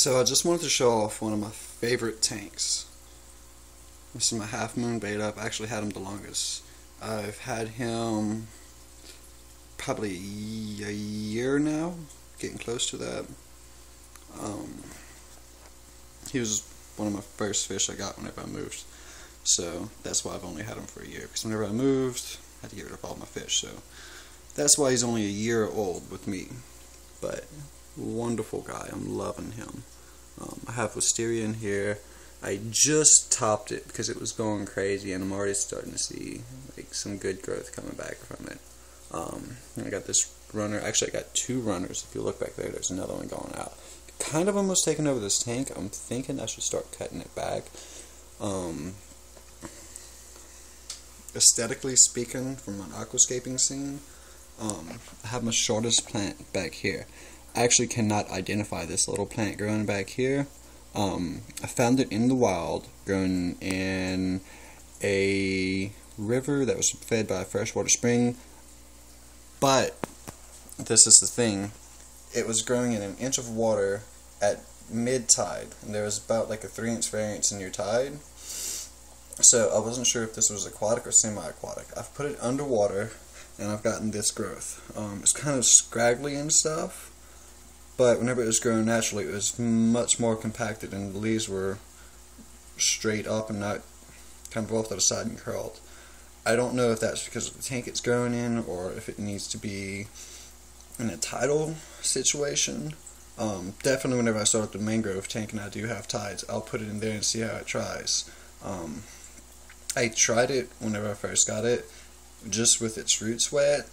So I just wanted to show off one of my favorite tanks. This is my Half Moon Beta. I've actually had him the longest. I've had him probably a year now, getting close to that. He was one of my first fish I got whenever I moved, so that's why I've only had him for a year, because whenever I moved I had to get rid of all my fish, so that's why he's only a year old with me. But wonderful guy, I'm loving him. I have wisteria in here. I just topped it because it was going crazy, and I'm already starting to see like some good growth coming back from it. I got this runner. Actually, I got two runners. If you look back there, there's another one going out. Kind of almost taking over this tank. I'm thinking I should start cutting it back. Aesthetically speaking, from an aquascaping scene, I have my shortest plant back here. I actually cannot identify this little plant growing back here. I found it in the wild, growing in a river that was fed by a freshwater spring. But this is the thing, it was growing in an inch of water at mid-tide, and there was about like a 3-inch variance in your tide. So I wasn't sure if this was aquatic or semi-aquatic. I've put it underwater, and I've gotten this growth. It's kind of scraggly and stuff, but whenever it was growing naturally, it was much more compacted, and the leaves were straight up and not kind of off to the side and curled. I don't know if that's because of the tank it's growing in, or if it needs to be in a tidal situation. Definitely whenever I start up the mangrove tank and I do have tides, I'll put it in there and see how it tries. I tried it whenever I first got it, just with its roots wet,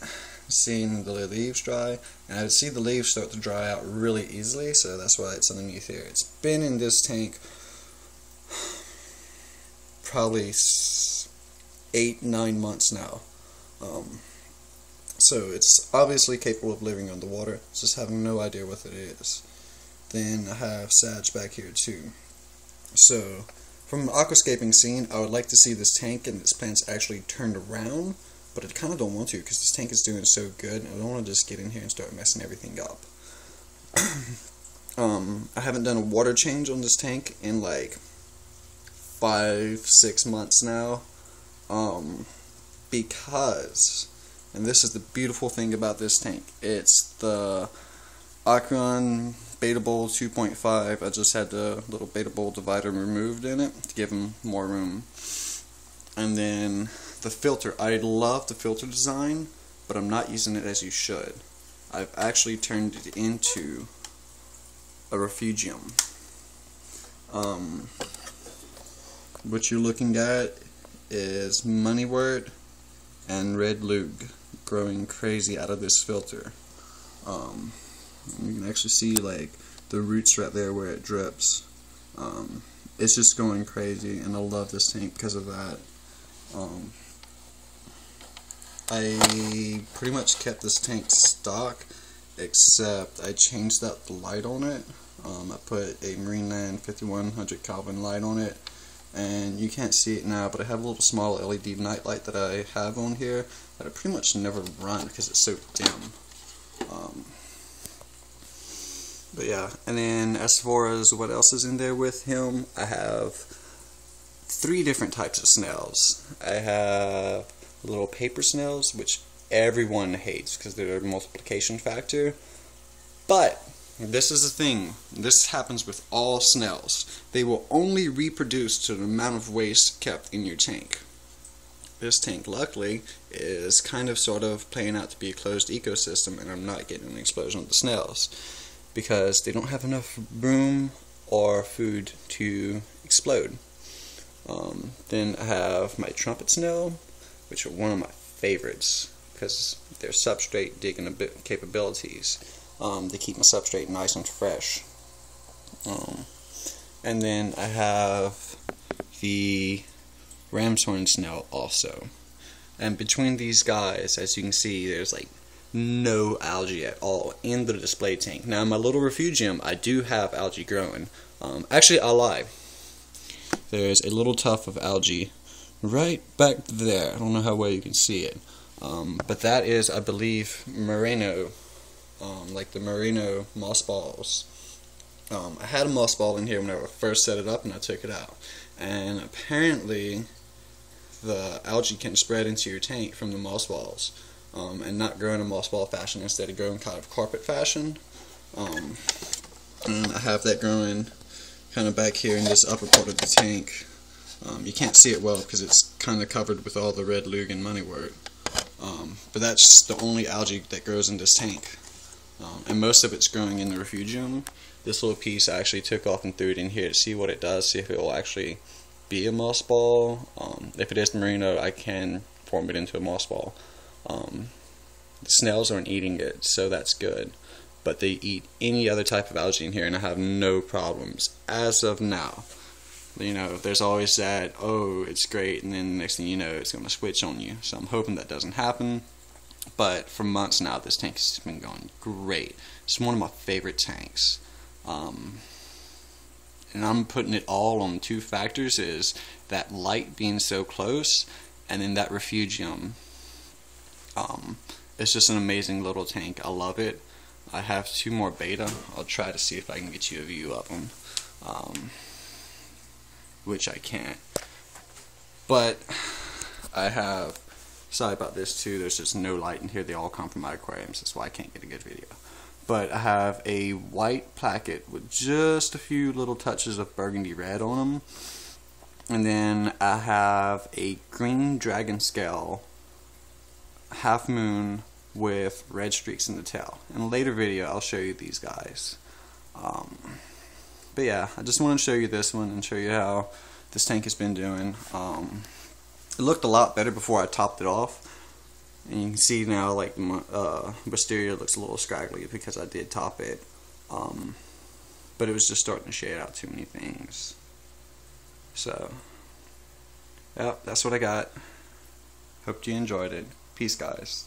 seeing the leaves dry, and I would see the leaves start to dry out really easily, so that's why it's underneath here. It's been in this tank probably 8-9 months now, so it's obviously capable of living underwater, just having no idea what it is. Then I have sage back here too. So from an aquascaping scene, I would like to see this tank and its plants actually turned around, but I kind of don't want to, because this tank is doing so good, and I don't want to just get in here and start messing everything up. I haven't done a water change on this tank in like 5-6 months now, because, and this is the beautiful thing about this tank, it's the Aquatic Beta Bowl 2.5. I just had the little Beta Bowl divider removed in it to give him more room. And then the filter, I love the filter design, but I'm not using it as you should. I've actually turned it into a refugium. What you're looking at is moneywort and red lug growing crazy out of this filter. You can actually see like the roots right there where it drips. It's just going crazy, and I love this tank because of that. I pretty much kept this tank stock, except I changed out the light on it. I put a Marineland 5100 Kelvin light on it, and you can't see it now, but I have a little small LED night light that I have on here that I pretty much never run because it's so dim. But yeah, and then as far as what else is in there with him, I have 3 different types of snails. I have little paper snails, which everyone hates because they're a multiplication factor. But this is the thing, this happens with all snails. They will only reproduce to the amount of waste kept in your tank. This tank, luckily, is kind of sort of playing out to be a closed ecosystem, and I'm not getting an explosion of the snails, because they don't have enough room or food to explode. Then I have my trumpet snail, which are one of my favorites because their substrate digging capabilities. They keep my substrate nice and fresh. And then I have the ram's horn snail also. And between these guys, as you can see, there's like no algae at all in the display tank. Now in my little refugium, I do have algae growing. Actually, I'll lie. There's a little tuft of algae right back there. I don't know how well you can see it. But that is, I believe, merino, like the merino moss balls. I had a moss ball in here when I first set it up, and I took it out. And apparently, the algae can spread into your tank from the moss balls, and not grow in a moss ball fashion, instead of growing kind of carpet fashion. And I have that growing kind of back here in this upper part of the tank. You can't see it well because it's kind of covered with all the red Lugan moneywort. But that's the only algae that grows in this tank. And most of it's growing in the refugium. This little piece I actually took off and threw it in here to see what it does, see if it will actually be a moss ball. If it is merino, I can form it into a moss ball. The snails aren't eating it, so that's good. But they eat any other type of algae in here, and I have no problems as of now. You know, there's always that, oh, it's great, and then the next thing you know, it's going to switch on you. So I'm hoping that doesn't happen. But for months now, this tank has been going great. It's one of my favorite tanks. And I'm putting it all on two factors: is that light being so close, and then that refugium. It's just an amazing little tank. I love it. I have 2 more betta. I'll try to see if I can get you a view of them, which I can't. But I have, sorry about this too, there's just no light in here. They all come from my aquariums. That's why I can't get a good video. But I have a white placket with just a few little touches of burgundy red on them. And then I have a green dragon scale half moon with red streaks in the tail. In a later video I'll show you these guys. But yeah, I just want to show you this one and show you how this tank has been doing. It looked a lot better before I topped it off. And you can see now, like, my wisteria looks a little scraggly because I did top it. But it was just starting to shade out too many things. So, yeah, that's what I got. Hope you enjoyed it. Peace, guys.